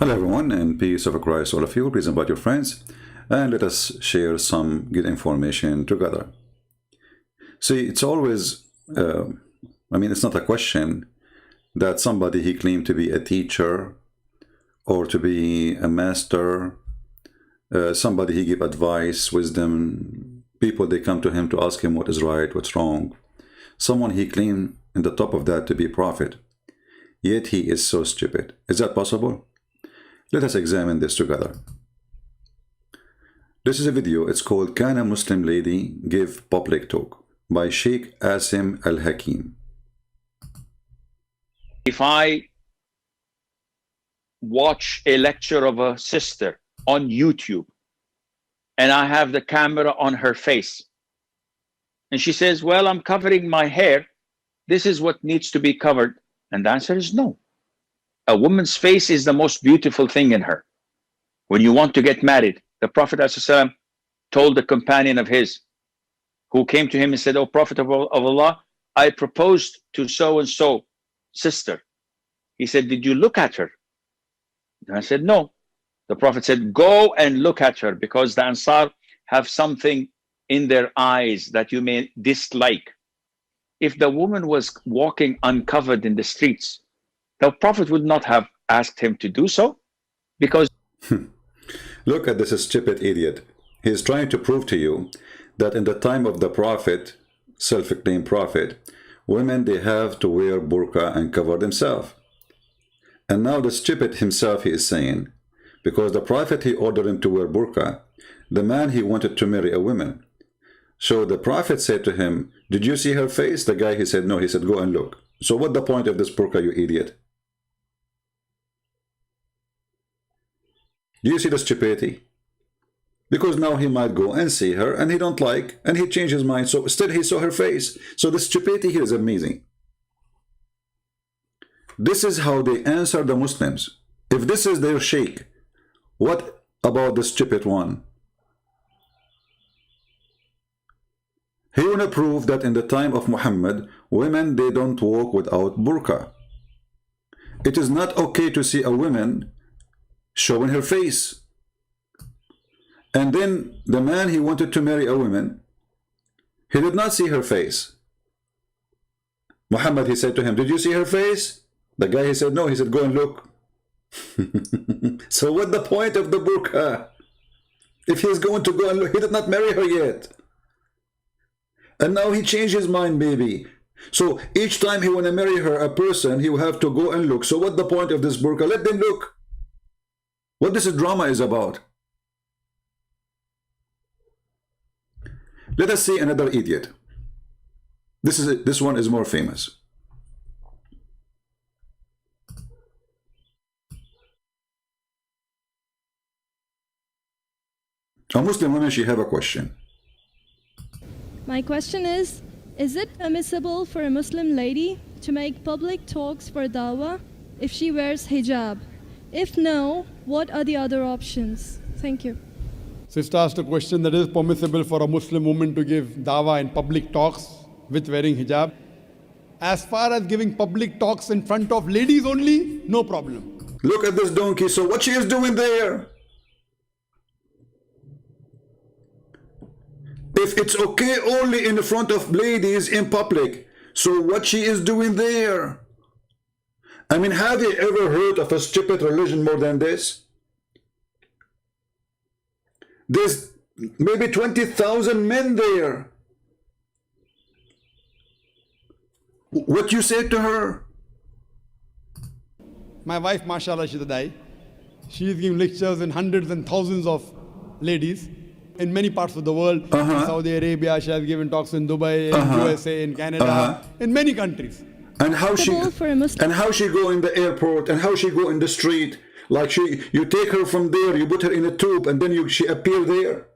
Hello everyone, and peace of Christ all of you. Please invite your friends and let us share some good information together. See, it's always, it's not a question that somebody he claimed to be a teacher or to be a master, somebody he give advice, wisdom, people they come to him to ask him what is right, what's wrong. Someone he claimed in the top of that to be prophet, yet he is so stupid. Is that possible? Let us examine this together. This is a video, it's called Can a Muslim Lady Give Public Talk by Sheikh Asim Al-Hakim. If I watch a lecture of a sister on YouTube and I have the camera on her face and she says, well, I'm covering my hair, this is what needs to be covered. And the answer is no. A woman's face is the most beautiful thing in her. When you want to get married, the Prophet ﷺ told a companion of his who came to him and said, "Oh Prophet of Allah, I proposed to so-and-so sister." He said, "Did you look at her?" And I said, "No." The Prophet said, "Go and look at her, because the Ansar have something in their eyes that you may dislike." If the woman was walking uncovered in the streets, the Prophet would not have asked him to do so, because Look at this stupid idiot. He is trying to prove to you that in the time of the Prophet, self-acclaimed Prophet, women, they have to wear burqa and cover themselves. And now the stupid himself, he is saying, because the Prophet, he ordered him to wear burqa, the man, he wanted to marry a woman. So the Prophet said to him, "Did you see her face?" The guy, he said, "No." He said, "Go and look." So what the point of this burqa, you idiot? Do you see the stupidity? Because now he might go and see her and he don't like, and he changed his mind, so still he saw her face. So the stupidity here is amazing. This is how they answer the Muslims. If this is their sheikh, what about the stupid one? He want to prove that in the time of Muhammad, women, they don't walk without burqa. It is not okay to see a woman showing her face. And then the man, he wanted to marry a woman, he did not see her face. Muhammad, he said to him, "Did you see her face?" The guy, he said, "No." He said, "Go and look." So what the point of the burqa? If he's going to go and look, he did not marry her yet. And now he changed his mind, baby. So each time he want to marry her, a person, he will have to go and look. So what the point of this burqa? Let them look. What this drama is about. Let us see another idiot. This one is more famous. A Muslim woman, she have a question. My question is it permissible for a Muslim lady to make public talks for dawah if she wears hijab? If no, what are the other options? Thank you. Sister asked a question that is permissible for a Muslim woman to give dawah in public talks with wearing hijab. As far as giving public talks in front of ladies only, no problem. Look at this donkey. So what she is doing there? If it's okay only in front of ladies in public, so what she is doing there? I mean, have you ever heard of a stupid religion more than this? There's maybe 20,000 men there. What you say to her? My wife, mashallah, she's a dai. She is giving lectures in hundreds and thousands of ladies in many parts of the world. In Saudi Arabia, she has given talks in Dubai, in USA, in Canada, in many countries. And how she go in the airport, and how she go in the street, like you take her from there, you put her in a tube, and then she appear there.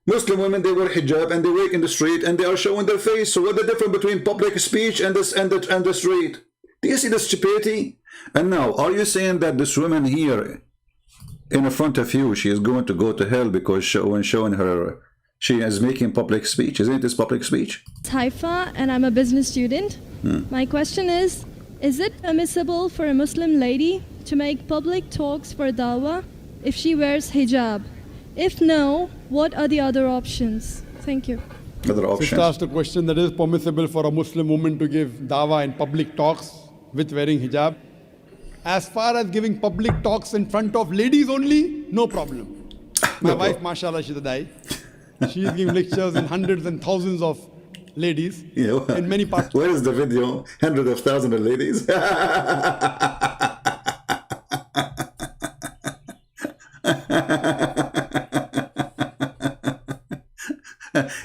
Muslim women, they wear hijab and they walk in the street and they are showing their face. So what the difference between public speech and the street? Do you see the stupidity? And now, are you saying that this woman here in front of you, she is going to go to hell because when showing her, she is making public speech? Isn't this public speech? Haifa, and I'm a business student. My question is it permissible for a Muslim lady to make public talks for dawah if she wears hijab? If no, what are the other options? Thank you. Other Sister options. asked a question that is permissible for a Muslim woman to give dawah in public talks with wearing hijab. As far as giving public talks in front of ladies only, no problem. My wife, mashallah, she's a dai. She is giving lectures in hundreds and thousands of ladies in many parts. Where is the video? Hundreds of thousands of ladies.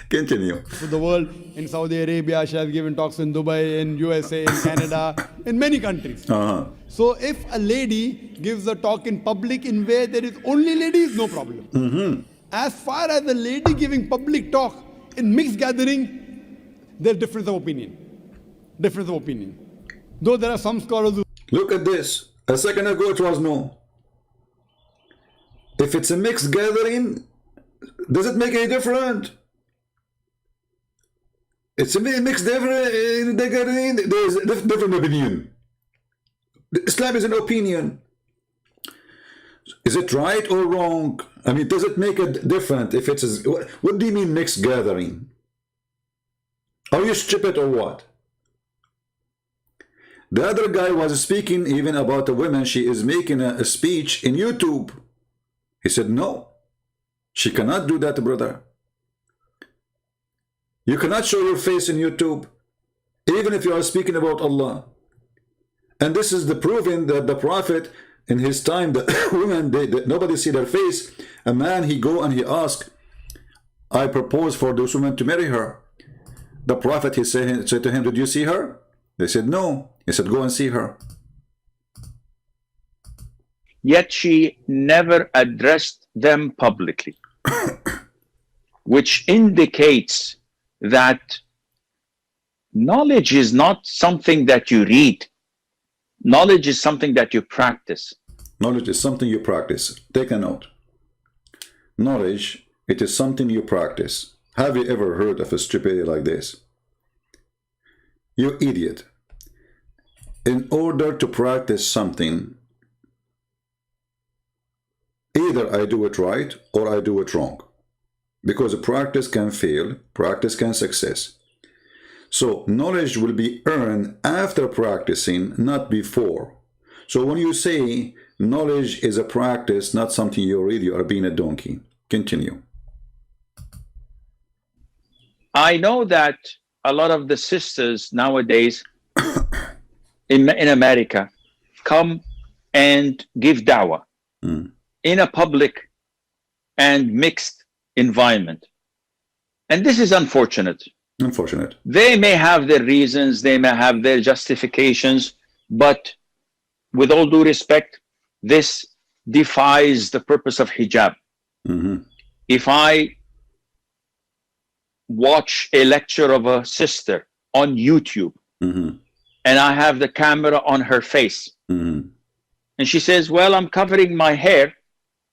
Continue. To the world, in Saudi Arabia, she has given talks in Dubai, in USA, in Canada, in many countries. So if a lady gives a talk in public in where there is only ladies, no problem. As far as a lady giving public talk in mixed gathering, there's difference of opinion. Difference of opinion. Though there are some scholars who Look at this. A second ago it was no. If it's a mixed gathering, does it make any difference? It's a mixed gathering, there's a different opinion. Islam is an opinion. Is it right or wrong? I mean, does it make a difference if it's what do you mean mixed gathering? Are you stupid or what? The other guy was speaking even about a woman. She is making a speech in YouTube. He said, no, she cannot do that, brother. You cannot show your face in YouTube, even if you are speaking about Allah. And this is the proving that the Prophet, in his time, the women, nobody see their face. A man, he go and he ask, I propose for this woman to marry her. The Prophet, he said to him, did you see her? They said, no. He said, go and see her. Yet she never addressed them publicly, which indicates that knowledge is not something that you read. Knowledge is something that you practice. Knowledge is something you practice. Take a note. Knowledge, it is something you practice. Have you ever heard of a stupidity like this? You idiot. In order to practice something, either I do it right or I do it wrong. Because practice can fail, practice can success. So knowledge will be earned after practicing, not before. So when you say knowledge is a practice, not something you read, you are being a donkey. Continue. I know that a lot of the sisters nowadays in America come and give dawah in a public and mixed environment. And this is unfortunate. Unfortunate. They may have their reasons, they may have their justifications, but with all due respect, this defies the purpose of hijab. If I watch a lecture of a sister on YouTube and I have the camera on her face and she says, well, I'm covering my hair,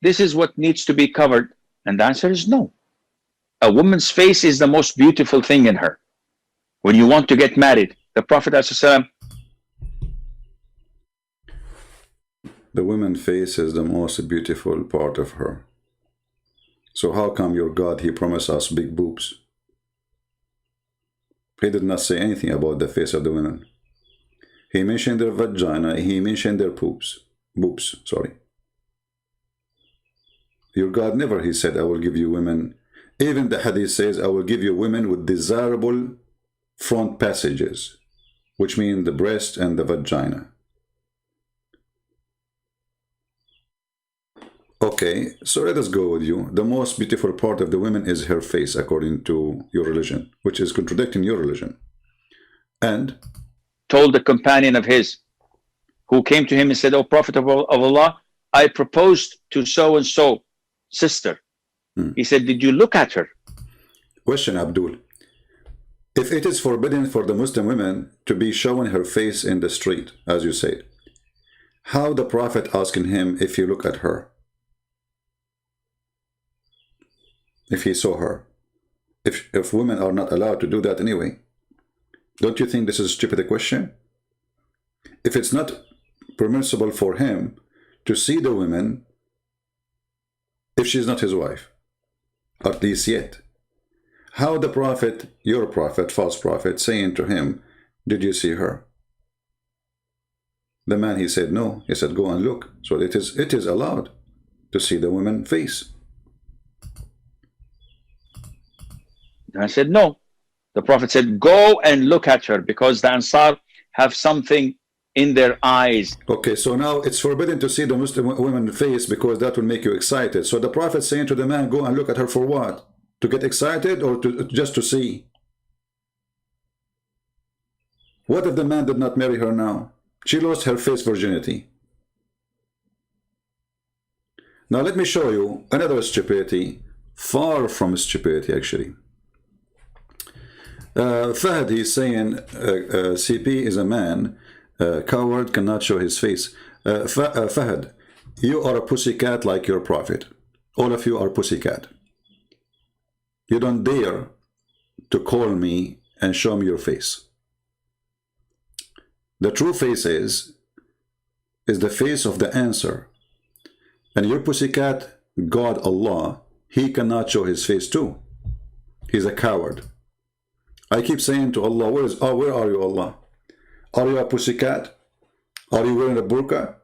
this is what needs to be covered. And the answer is no. A woman's face is the most beautiful thing in her. When you want to get married, the Prophet ﷺ, the woman's face is the most beautiful part of her. So how come your God, he promised us big boobs? He did not say anything about the face of the women. He mentioned their vagina, he mentioned their boobs, sorry. Your God never, he said, I will give you women. Even the hadith says, I will give you women with desirable front passages, which mean the breast and the vagina. Okay, so let us go with you. The most beautiful part of the woman is her face, according to your religion, which is contradicting your religion. And told a companion of his who came to him and said, O Prophet of Allah, I proposed to so-and-so sister. He said, did you look at her? Question, Abdul. If it is forbidden for the Muslim women to be showing her face in the street, as you said, how the Prophet asking him if you look at her? If he saw her? If women are not allowed to do that anyway? Don't you think this is a stupid question? If it's not permissible for him to see the women if she's not his wife, at least yet. How the prophet, your prophet, false prophet, saying to him, did you see her? The man, he said no. He said, go and look. So it is allowed to see the woman face. I said no. The prophet said, go and look at her, because the Ansar have something in their eyes. Okay, so now it's forbidden to see the Muslim woman face because that will make you excited. So the prophet saying to the man, go and look at her for what? To get excited or just to see? What if the man did not marry her now? She lost her face virginity. Now let me show you another stupidity, far from stupidity actually. Fahad, he's saying CP is a man, coward, cannot show his face. Fahad, you are a pussycat like your prophet. All of you are pussycat. You don't dare to call me and show me your face. The true face is the face of the answer. And your pussycat, God Allah, he cannot show his face too. He's a coward. I keep saying to Allah, where are you, Allah? Are you a pussycat? Are you wearing a burqa?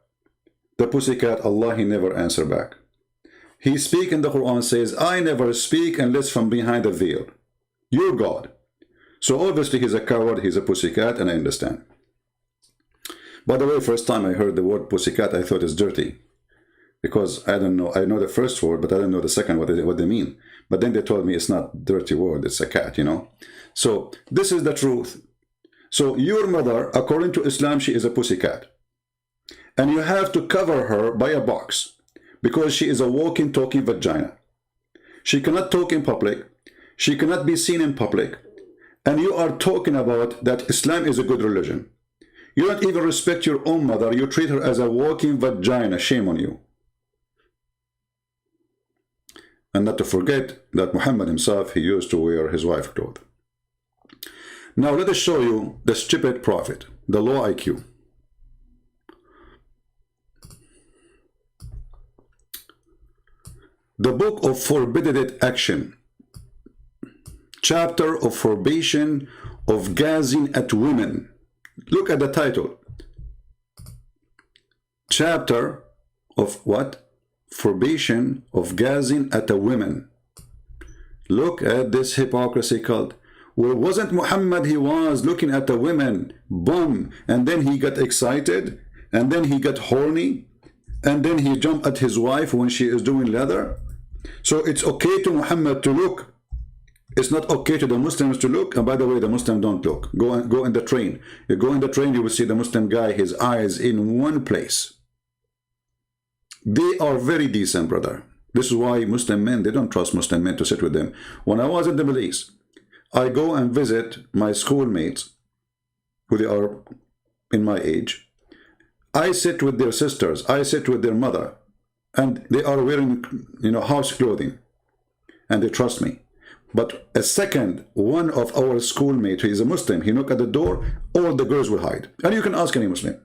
The pussycat, Allah, he never answer back. He speak in the Quran, says, I never speak unless from behind a veil. You're God. So obviously he's a coward, he's a pussycat, and I understand. By the way, first time I heard the word pussycat, I thought it's dirty. Because I don't know, I know the first word, but I don't know the second, what they mean. But then they told me it's not a dirty word, it's a cat, you know. So this is the truth. So your mother, according to Islam, she is a pussycat. And you have to cover her by a box. Because she is a walking, talking vagina. She cannot talk in public. She cannot be seen in public. And you are talking about that Islam is a good religion. You don't even respect your own mother. You treat her as a walking vagina. Shame on you. And not to forget that Muhammad himself, he used to wear his wife's clothes. Now let us show you the stupid prophet, the low IQ. The book of forbidden action, chapter of forbidden of gazing at women. Look at the title. Chapter of what? Forbidden of gazing at a woman. Look at this hypocrisy cult. Well, wasn't Muhammad, he was looking at a woman, boom, and then he got excited, and then he got horny, and then he jumped at his wife when she is doing leather? So it's okay to Muhammad to look. It's not okay to the Muslims to look. And by the way, the Muslims don't look. Go in the train. You go in the train, you will see the Muslim guy, his eyes in one place. They are very decent, brother. This is why Muslim men, they don't trust Muslim men to sit with them. When I was in the Middle East, I go and visit my schoolmates, who they are in my age. I sit with their sisters. I sit with their mother. And they are wearing, house clothing. And they trust me. But a second, one of our schoolmates, he is a Muslim, he knock at the door, all the girls will hide. And you can ask any Muslim.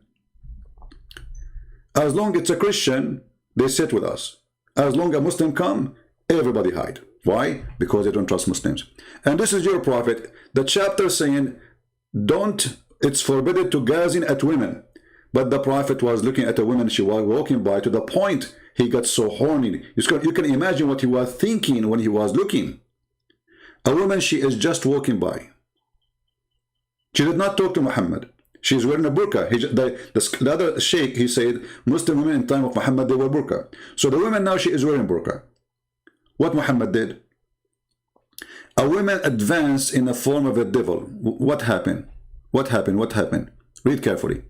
As long as it's a Christian, they sit with us. As long as a Muslim come, everybody hide. Why? Because they don't trust Muslims. And this is your prophet. The chapter saying, it's forbidden to gazing at women. But the prophet was looking at a woman, she was walking by, to the point he got so horny. You can imagine what he was thinking when he was looking. A woman, she is just walking by. She did not talk to Muhammad. She is wearing a burqa. The other sheikh, he said, Muslim women in time of Muhammad, they were burqa. So the woman now, she is wearing burqa. What Muhammad did? A woman advanced in the form of a devil. What happened? What happened? What happened? Read carefully.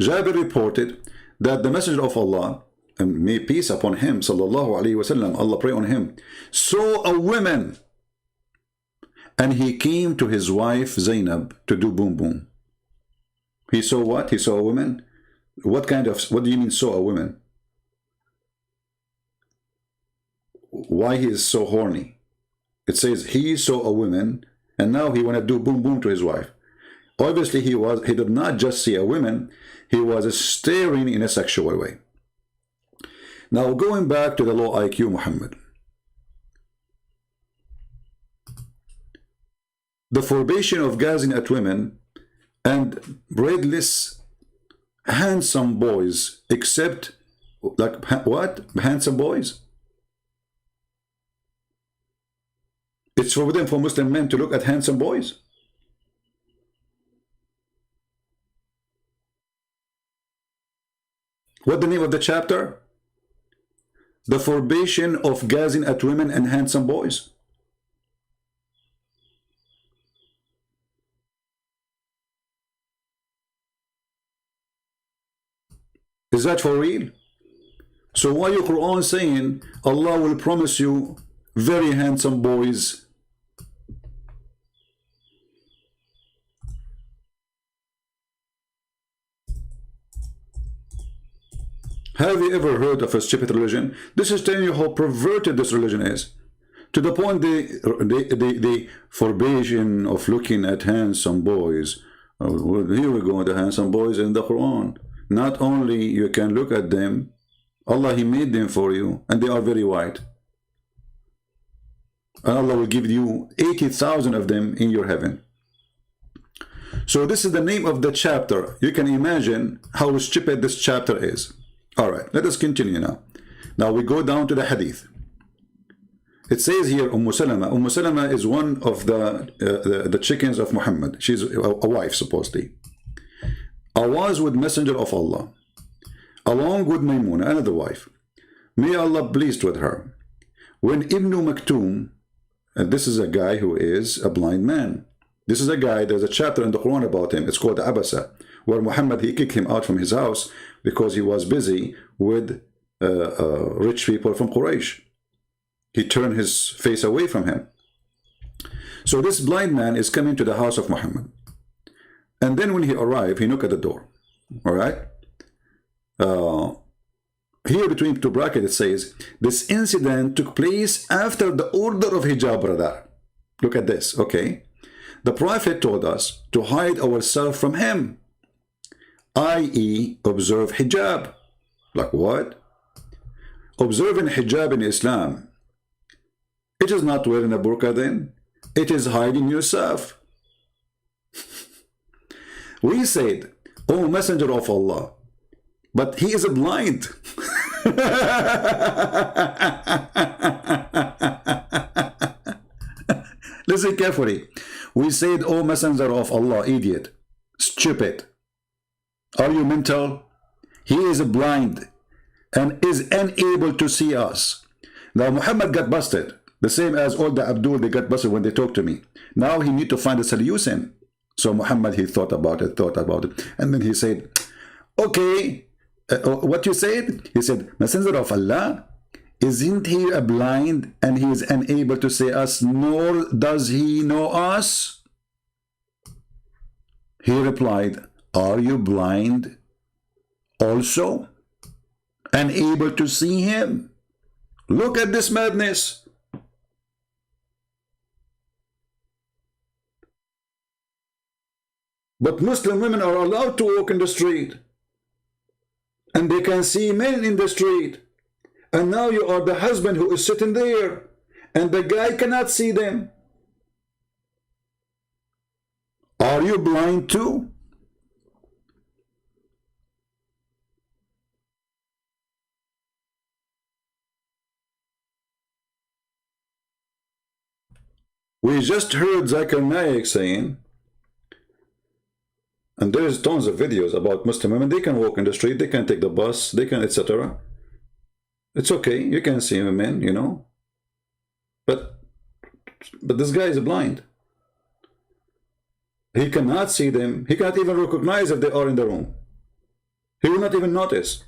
Jabir reported that the Messenger of Allah, and may peace upon him, sallallahu alaihi wasallam, Allah pray on him, saw a woman, and he came to his wife Zainab to do boom boom. He saw what? He saw a woman. What do you mean saw a woman? Why he is so horny? It says he saw a woman, and now he want to do boom boom to his wife. Obviously he did not just see a woman, he was staring in a sexual way. Now going back to the low IQ Muhammad. The forbiding of gazing at women and braidless handsome boys, except like what? Handsome boys? It's forbidden for Muslim men to look at handsome boys? What the name of the chapter? The forbiding of gazing at women and handsome boys. Is that for real? So why your Quran saying Allah will promise you very handsome boys? Have you ever heard of a stupid religion? This is telling you how perverted this religion is. To the point the forbiding of looking at handsome boys. Well, here we go, the handsome boys in the Quran. Not only you can look at them, Allah, He made them for you, and they are very white. And Allah will give you 80,000 of them in your heaven. So this is the name of the chapter. You can imagine how stupid this chapter is. All right, let us continue now. Now we go down to the hadith. It says here, Salama Salama is one of the chickens of Muhammad. She's a wife, supposedly. I was with Messenger of Allah, along with Maymuna, another wife. May Allah pleased with her. When Ibn Maktoum, and this is a guy who is a blind man. This is a guy, there's a chapter in the Quran about him. It's called Abasa, where Muhammad, he kicked him out from his house because he was busy with rich people from Quraysh. He turned his face away from him. So this blind man is coming to the house of Muhammad. And then when he arrived, he knocked at the door. All right? Here between two brackets, it says, this incident took place after the order of hijab, brother. Look at this, okay? The Prophet told us to hide ourselves from him, i.e. observe hijab. Like what? Observing hijab in Islam, it is not wearing a burqa then. It is hiding yourself. We said, oh Messenger of Allah, but he is blind. Listen carefully. We said, oh Messenger of Allah, idiot, stupid. Are you mental? He is blind and is unable to see us. Now Muhammad got busted, the same as all the Abdul, they got busted when they talk to me. Now he need to find a solution. So Muhammad, he thought about it, and then he said, okay, what you said? He said, Messenger of Allah, isn't he a blind and he is unable to see us, nor does he know us? He replied, are you blind also? Unable to see him? Look at this madness. But Muslim women are allowed to walk in the street. And they can see men in the street. And now you are the husband who is sitting there. And the guy cannot see them. Are you blind too? We just heard Zakir Naik saying, and there's tons of videos about Muslim women, they can walk in the street, they can take the bus, they can, etc. It's okay, you can see men, you know. But this guy is blind. He cannot see them. He cannot even recognize if they are in the room. He will not even notice.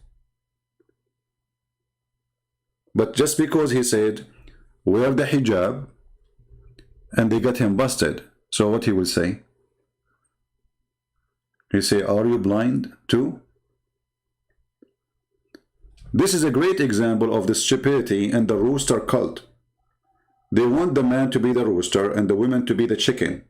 But just because he said, wear the hijab, and they got him busted, so what he will say? He say, are you blind too? This is a great example of the stupidity and the rooster cult. They want the man to be the rooster and the women to be the chicken.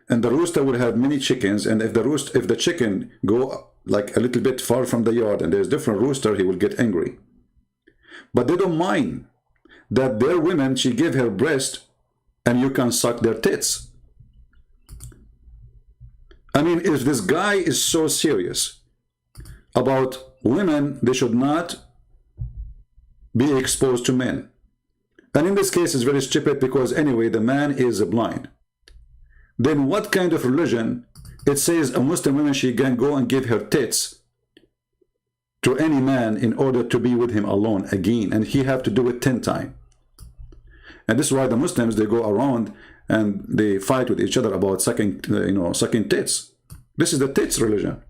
And the rooster will have many chickens, and if the chicken go like a little bit far from the yard and there's different rooster, he will get angry. but they don't mind that their women, she give her breast and you can suck their tits. I mean, if this guy is so serious about women, they should not be exposed to men. And in this case, it's very stupid because anyway, the man is blind. Then what kind of religion, it says a Muslim woman, she can go and give her tits to any man in order to be with him alone again, and he have to do it 10 times. And this is why the Muslims, they go around and they fight with each other about sucking, sucking tits. This is the tits religion.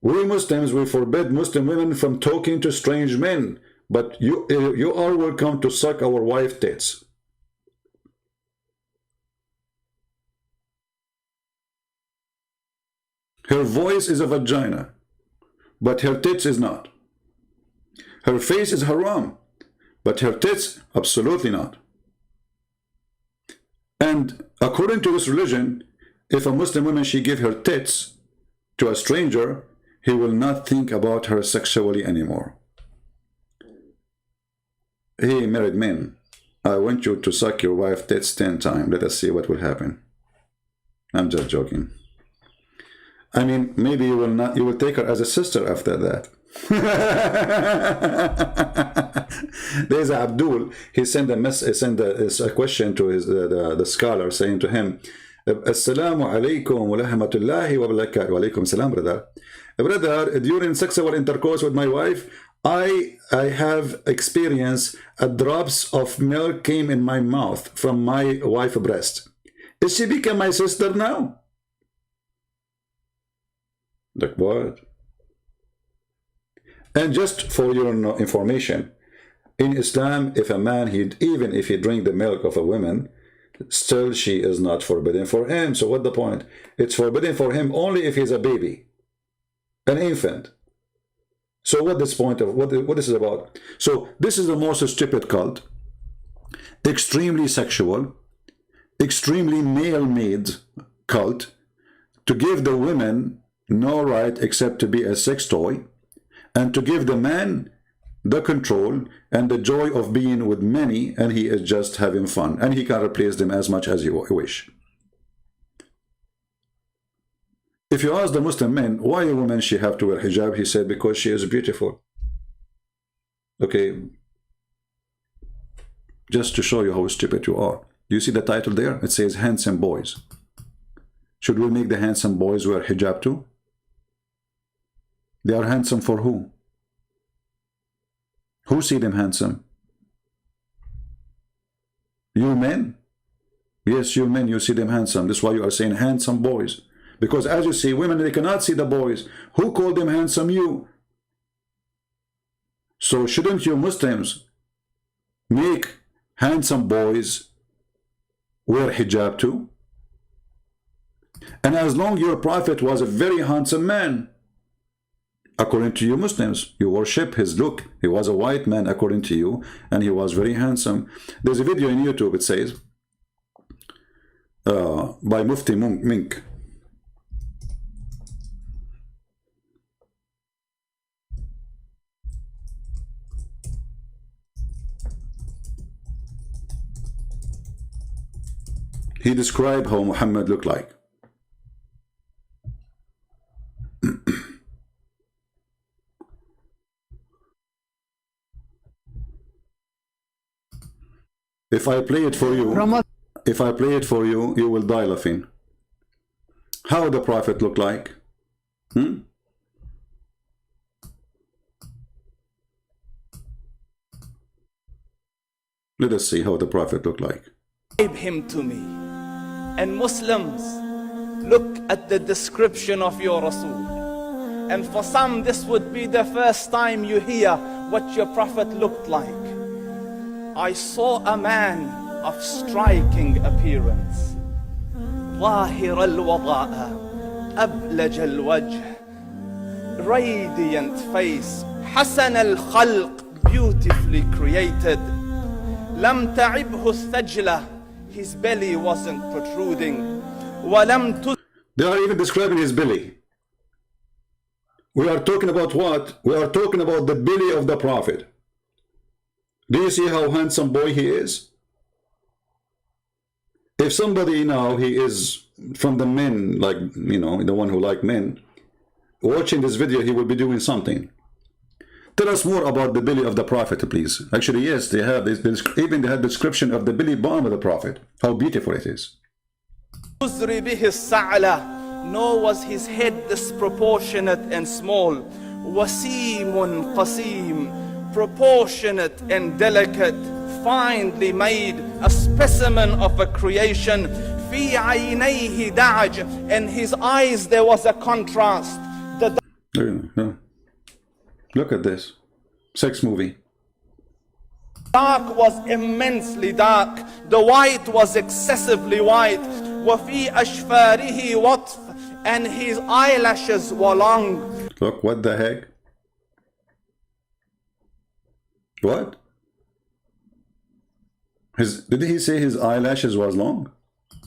We Muslims, we forbid Muslim women from talking to strange men, but you are welcome to suck our wife tits. Her voice is a vagina, but her tits is not. Her face is haram, but her tits, absolutely not. And according to this religion, if a Muslim woman, she give her tits to a stranger, he will not think about her sexually anymore. Hey, married men, I want you to suck your wife tits 10 times. Let us see what will happen. I'm just joking. I mean, maybe you will not. You will take her as a sister after that. There's Abdul. He sent a question to his the scholar, saying to him, "Assalamu alaikum wa rahmatullahi wa barakatuh." Wa alaikum salam, brother. Brother, during sexual intercourse with my wife, I have experienced drops of milk came in my mouth from my wife's breast. Is she become my sister now? Like what? And just for your information, in Islam, if a man, even if he drink the milk of a woman, still she is not forbidden for him. So what the point? It's forbidden for him only if he's a baby, an infant. So what this point of what this is about? So this is the most stupid cult, extremely sexual, extremely male-made cult, to give the women no right except to be a sex toy, and to give the man the control and the joy of being with many, and he is just having fun, and he can replace them as much as you wish. If you ask the Muslim men, why a woman she have to wear hijab, he said, because she is beautiful. Okay, just to show you how stupid you are. You see the title there? It says handsome boys. Should we make the handsome boys wear hijab too? They are handsome for who? Who see them handsome? You men? Yes, you men, you see them handsome. That's why you are saying handsome boys. Because as you see, women, they cannot see the boys. Who called them handsome? You. So shouldn't you Muslims make handsome boys wear hijab too? And as long your prophet was a very handsome man, according to you Muslims, you worship his look. He was a white man according to you, and he was very handsome. There's a video in YouTube, it says, by Mufti Mink. He described how Muhammad looked like. If I play it for you, you will die laughing. How the Prophet looked like? Let us see how the Prophet looked like. Describe him to me. And Muslims, look at the description of your Rasul. And for some, this would be the first time you hear what your Prophet looked like. I saw a man of striking appearance. ظاهر الوضاء أبلج الوجه, radiant face, حسن الخلق, beautifully created. لم تعبه الثجلة, his belly wasn't protruding. ولم They are even describing his belly. We are talking about what? We are talking about the belly of the Prophet. Do you see how handsome boy he is? If somebody now, he is from the men, like, you know, the one who like men, watching this video, he will be doing something. Tell us more about the belly of the Prophet, please. Actually, yes, they have this, even they have description of the belly bottom of the Prophet. How beautiful it is. يزري به الثعلة, nor was his head disproportionate and small. وسيم قسيم, proportionate and delicate, finely made, a specimen of a creation. في عينيه دعج, in his eyes there was a contrast. The Look at this. Sex movie. dark was immensely dark, the white was excessively white. وفي أشفاره وطف, and his eyelashes were long. Look, what the heck? What? Did he say his eyelashes was long?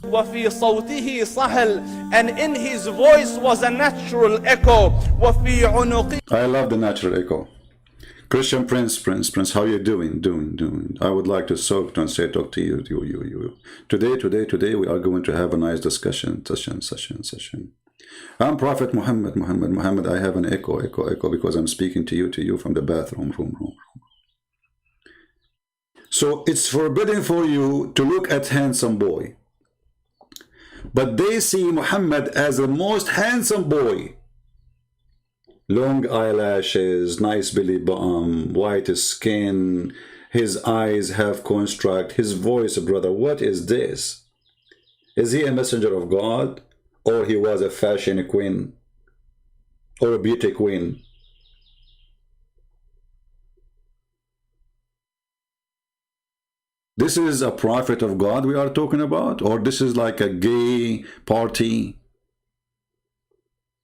وفي صوته صهل, and in his voice was a natural echo. وفي عنقه, I love the natural echo. Christian Prince, how you doing? Doing. I would like to talk to you. Today, we are going to have a nice discussion, session. I'm Prophet Muhammad. I have an echo, because I'm speaking to you from the bathroom, room. So it's forbidden for you to look at handsome boy. But they see Muhammad as the most handsome boy. Long eyelashes, nice belly bottom, white skin, his eyes have construct, his voice, brother, what is this? Is he a messenger of God? Or he was a fashion queen? Or a beauty queen? This is a prophet of God we are talking about? Or this is like a gay party?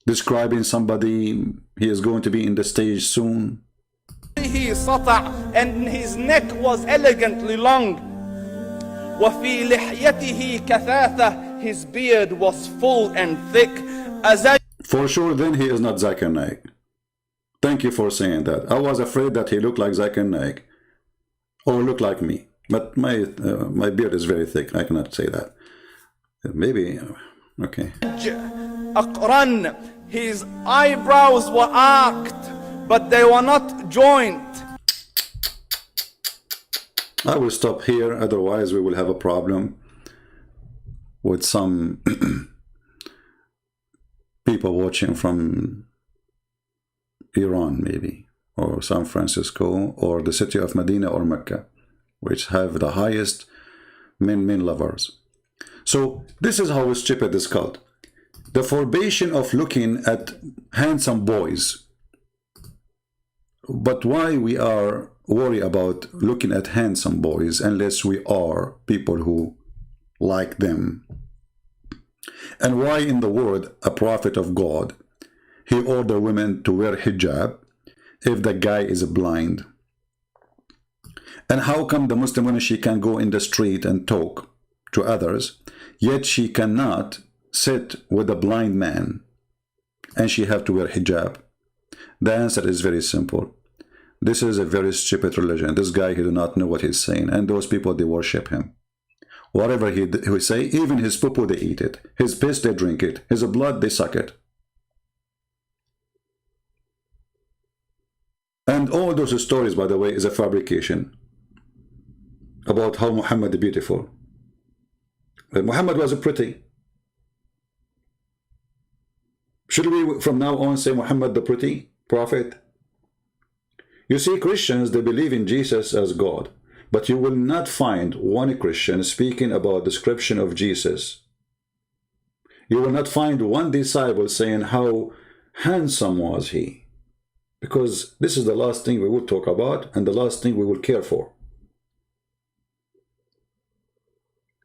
Describing somebody, he is going to be in the stage soon. and his neck was elegantly long. وفي لحيته كثاثة, his beard was full and thick. For sure, then he is not Zakir Naik. Thank you for saying that. I was afraid that he looked like Zakir Naik, or looked like me. But my beard is very thick. I cannot say that. Maybe, okay. أقرن, his eyebrows were arched, but they were not joined. I will stop here, otherwise we will have a problem with some people watching from Iran, maybe, or San Francisco, or the city of Medina or Mecca, which have the highest men lovers. So this is how stupid this cult. The forbidden of looking at handsome boys. But why we are worried about looking at handsome boys unless we are people who like them? And why in the world a prophet of God, he ordered women to wear hijab if the guy is blind? And how come the Muslim woman, she can go in the street and talk to others, yet she cannot sit with a blind man and she have to wear hijab? The answer is very simple. This is a very stupid religion. This guy, he do not know what he's saying, and those people, they worship him. Whatever he say, even his poo-poo, they eat it. His piss, they drink it. His blood, they suck it. And all those stories, by the way, is a fabrication about how Muhammad is beautiful. But Muhammad was pretty. Should we from now on say Muhammad the pretty prophet? You see, Christians, they believe in Jesus as God, but you will not find one Christian speaking about description of Jesus. You will not find one disciple saying how handsome was he, because this is the last thing we will talk about and the last thing we will care for.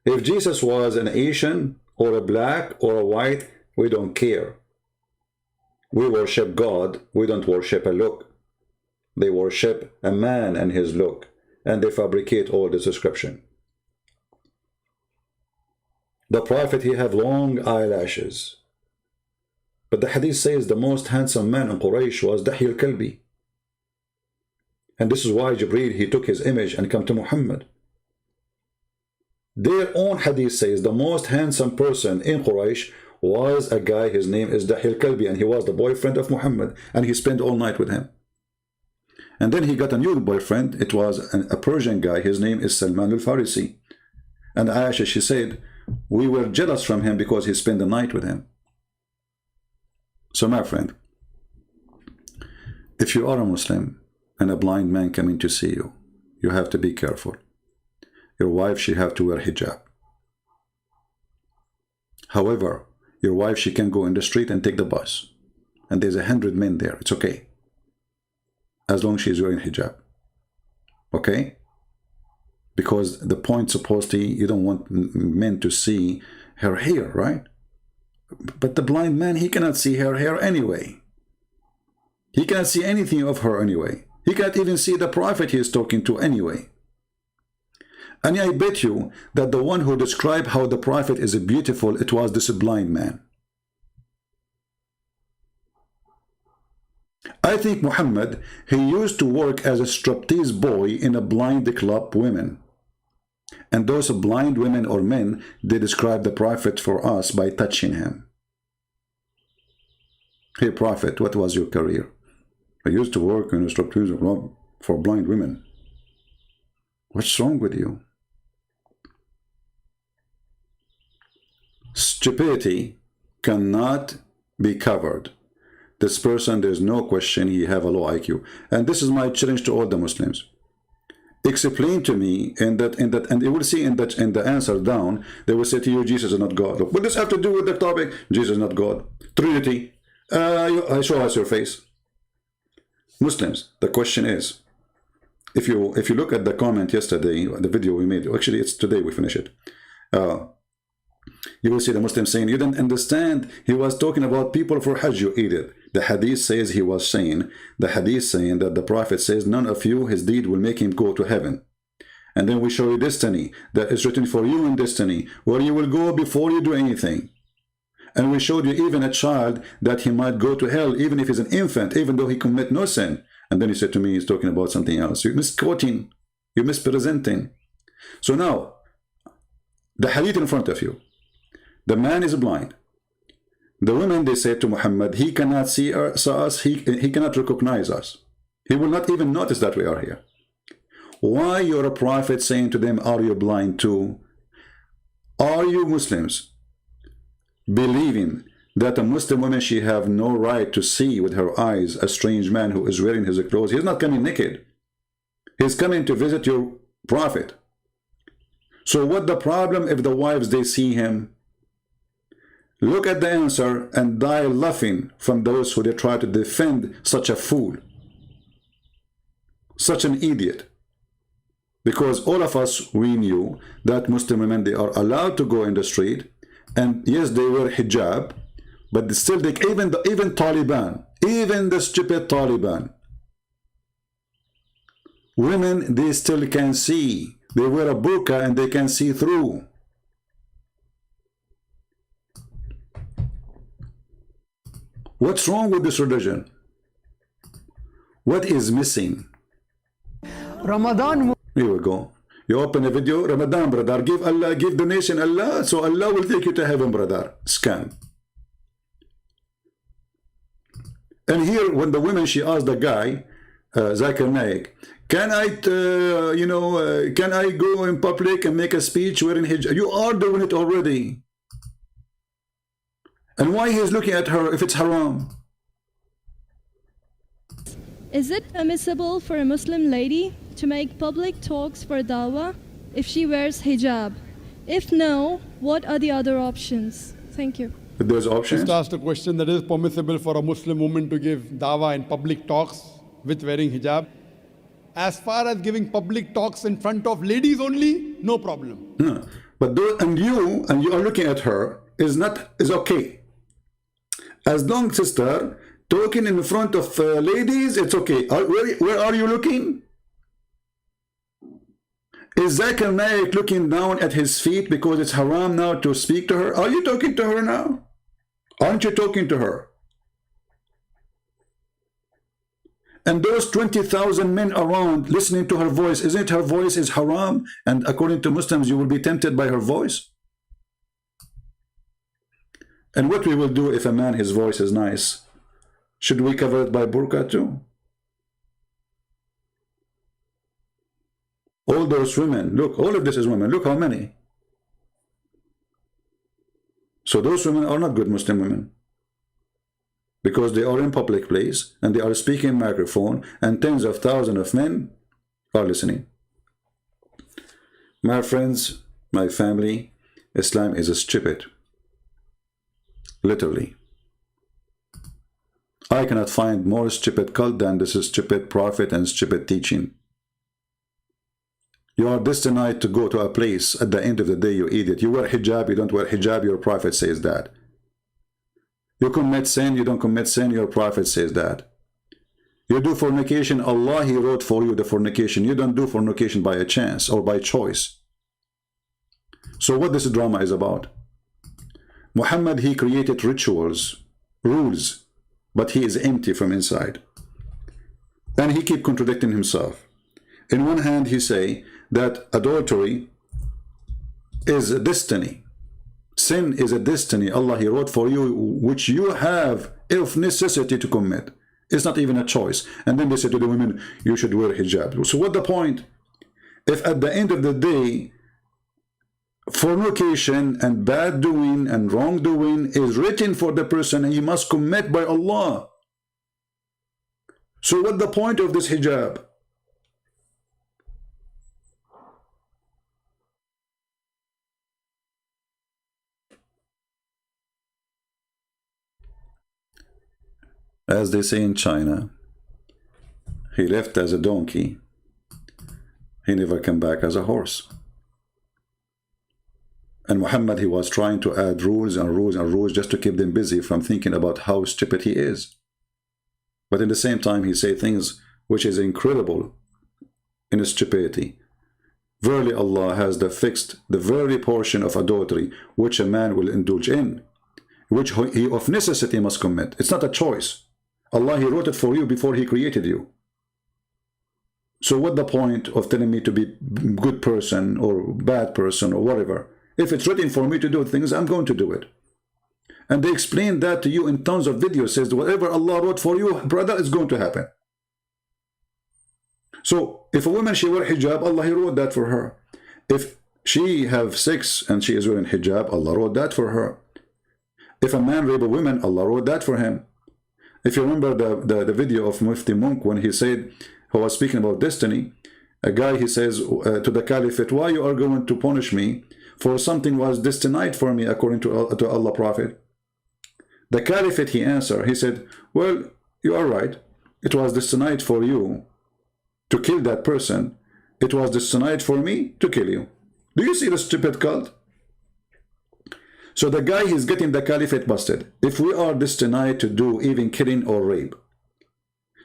If Jesus was an Asian or a black or a white, we don't care. We worship God, we don't worship a look. They worship a man and his look, and they fabricate all this description. The prophet, he have long eyelashes. But the hadith says the most handsome man in Quraysh was Dihya al-Kalbi. And this is why Jibreel, he took his image and come to Muhammad. Their own hadith says the most handsome person in Quraysh was a guy, his name is Dihya al-Kalbi, and he was the boyfriend of Muhammad, and he spent all night with him. And then he got a new boyfriend. It was a Persian guy, his name is Salman al-Farisi. And Aisha, she said, we were jealous from him because he spent the night with him. So my friend, if you are a Muslim and a blind man coming to see you, you have to be careful. Your wife, she have to wear hijab. However, your wife, she can go in the street and take the bus. And there's 100 men there. It's okay. As long as she's wearing hijab. Okay? Because the point supposedly, you don't want men to see her hair, right? But the blind man, he cannot see her hair anyway. He cannot see anything of her anyway. He cannot even see the prophet he is talking to anyway. And I bet you that the one who described how the prophet is beautiful, it was this blind man. I think Muhammad, he used to work as a striptease boy in a blind club women. And those blind women or men, they describe the prophet for us by touching him. Hey prophet, what was your career? I used to work in a striptease club for blind women. What's wrong with you? Stupidity cannot be covered. This person, there's no question, he have a low IQ. And this is my challenge to all the Muslims. Explain to me and you will see in the answer down, they will say to you, Jesus is not God. Look, what does have to do with the topic? Jesus is not God. Trinity. I show us your face. Muslims, the question is, if you look at the comment yesterday, the video we made, actually it's today we finish it. You will see the Muslim saying, you didn't understand, he was talking about people for Hajj, you idiot. The hadith says he was saying, that the prophet says, none of you, his deed will make him go to heaven. And then we show you destiny, that is written for you in destiny, where you will go before you do anything. And we showed you even a child that he might go to hell, even if he's an infant, even though he commit no sin. And then he said to me, he's talking about something else. You're misquoting, you're mispresenting. So now, the hadith in front of you, the man is blind. The women, they say to Muhammad, he cannot see us, he cannot recognize us. He will not even notice that we are here. Why you're a prophet saying to them, are you blind too? Are you Muslims believing that a Muslim woman, she have no right to see with her eyes a strange man who is wearing his clothes? He's not coming naked. He's coming to visit your prophet. So what the problem if the wives, they see him? Look at the answer and die laughing from those who they try to defend such a fool, such an idiot. Because all of us, we knew that Muslim women, they are allowed to go in the street, and yes, they wear hijab, but still, they, even Taliban, even the stupid Taliban, women, they still can see. They wear a burqa and they can see through. What's wrong with this religion? What is missing? Ramadan. Here we go. You open a video, Ramadan, brother. Give Allah, give donation Allah, so Allah will take you to heaven, brother. Scam. And here, when the woman, she asked the guy, Zakir Naik, can I, can I go in public and make a speech wearing hijab? You are doing it already. And why he's looking at her if it's haram? Is it permissible for a Muslim lady to make public talks for dawah if she wears hijab? If no, what are the other options? Thank you. There's options? Just asked a question that is permissible for a Muslim woman to give dawah in public talks with wearing hijab. As far as giving public talks in front of ladies only, no problem. No. But and you are looking at her is okay. As long, sister, talking in front of ladies, it's okay. Where are you looking? Is Zakir Naik looking down at his feet because it's haram now to speak to her? Are you talking to her now? Aren't you talking to her? And those 20,000 men around listening to her voice, isn't her voice is haram? And according to Muslims, you will be tempted by her voice. And what we will do if a man, his voice is nice, should we cover it by burqa too? All those women, look, all of this is women, look how many. So those women are not good Muslim women, because they are in public place and they are speaking microphone and tens of thousands of men are listening. My friends, my family, Islam is stupid. Literally. I cannot find more stupid cult than this stupid prophet and stupid teaching. You are destined to go to a place at the end of the day, you idiot. You wear hijab, you don't wear hijab, your prophet says that. You commit sin, you don't commit sin, your prophet says that. You do fornication, Allah, He wrote for you the fornication. You don't do fornication by a chance or by choice. So what this drama is about? Muhammad, he created rituals, rules, but he is empty from inside. And he keep contradicting himself. In one hand, he say that adultery is a destiny. Sin is a destiny Allah He wrote for you, which you have of necessity to commit. It's not even a choice. And then they say to the women, you should wear hijab. So what the point? If at the end of the day, fornication and bad doing and wrongdoing is written for the person and he must commit by Allah. So what the point of this hijab? As they say in China, he left as a donkey. He never came back as a horse. And Muhammad, he was trying to add rules and rules and rules just to keep them busy from thinking about how stupid he is. But in the same time, he say things which is incredible in his stupidity. Verily Allah has fixed the very portion of adultery which a man will indulge in, which he of necessity must commit. It's not a choice. Allah, He wrote it for you before He created you. So what the point of telling me to be good person or bad person or whatever? If it's written for me to do things, I'm going to do it. And they explain that to you in tons of videos. Says whatever Allah wrote for you, brother, is going to happen. So if a woman, she wear hijab, Allah, He wrote that for her. If she have sex and she is wearing hijab, Allah wrote that for her. If a man rape a woman, Allah wrote that for him. If you remember the video of Mufti Monk when he said, he was speaking about destiny, a guy, he says to the Caliphate, why you are going to punish me for something was destined for me according to Allah Prophet? The Caliphate, he answered, he said, well, you are right. It was destined for you to kill that person. It was destined for me to kill you. Do you see the stupid cult? So the guy, he's getting the Caliphate busted. If we are destined to do even killing or rape,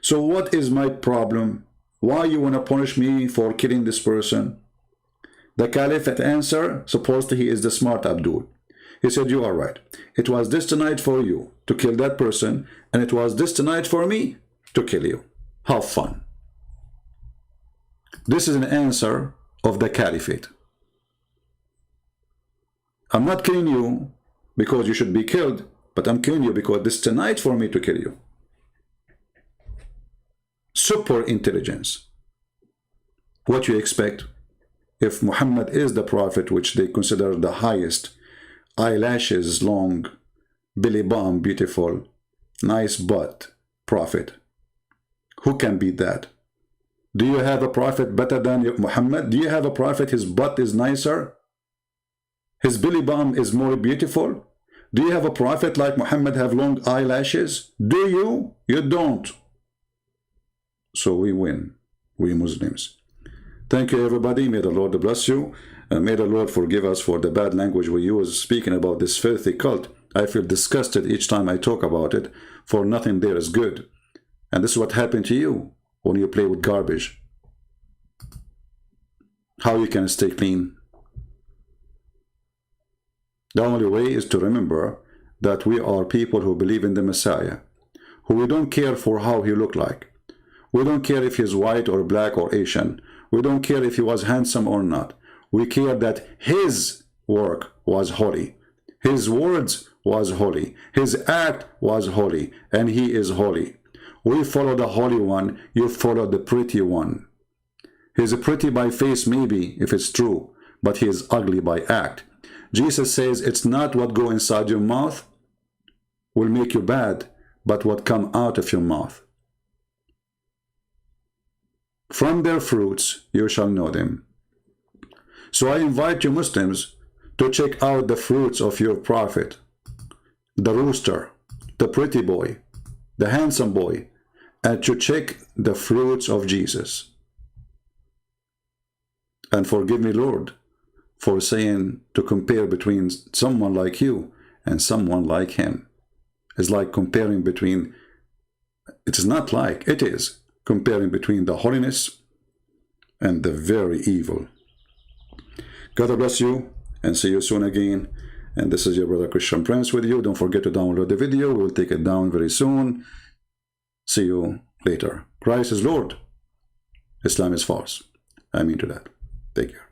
so what is my problem? Why you want to punish me for killing this person? The Caliphate answer, supposedly he is the smart Abdul. He said, you are right. It was destined for you to kill that person, and it was destined for me to kill you. Have fun. This is an answer of the Caliphate. I'm not killing you because you should be killed, but I'm killing you because this is tonight for me to kill you. Super intelligence. What you expect? If Muhammad is the prophet which they consider the highest, eyelashes long, belly bump beautiful, nice butt prophet, who can beat that? Do you have a prophet better than Muhammad? Do you have a prophet his butt is nicer? His belly bump is more beautiful? Do you have a prophet like Muhammad have long eyelashes? Do you? You don't. So we win, we Muslims. Thank you everybody. May the Lord bless you. And may the Lord forgive us for the bad language we use speaking about this filthy cult. I feel disgusted each time I talk about it, for nothing there is good. And this is what happened to you when you play with garbage. How you can stay clean? The only way is to remember that we are people who believe in the Messiah, who we don't care for how he look like. We don't care if he's white or black or Asian. We don't care if he was handsome or not. We care that his work was holy. His words was holy. His act was holy. And he is holy. We follow the holy one. You follow the pretty one. He's pretty by face, maybe, if it's true, but he is ugly by act. Jesus says it's not what go inside your mouth will make you bad, but what come out of your mouth. From their fruits you shall know them. So I invite you Muslims to check out the fruits of your prophet, the rooster, the pretty boy, the handsome boy, and to check the fruits of Jesus. And forgive me, Lord, for saying to compare between someone like you and someone like him. It's like comparing between, it is not like, it is comparing between the holiness and the very evil. God bless you and see you soon again. And this is your brother Christian Prince with you. Don't forget to download the video. We'll take it down very soon. See you later. Christ is Lord. Islam is false. I mean to that. Take care.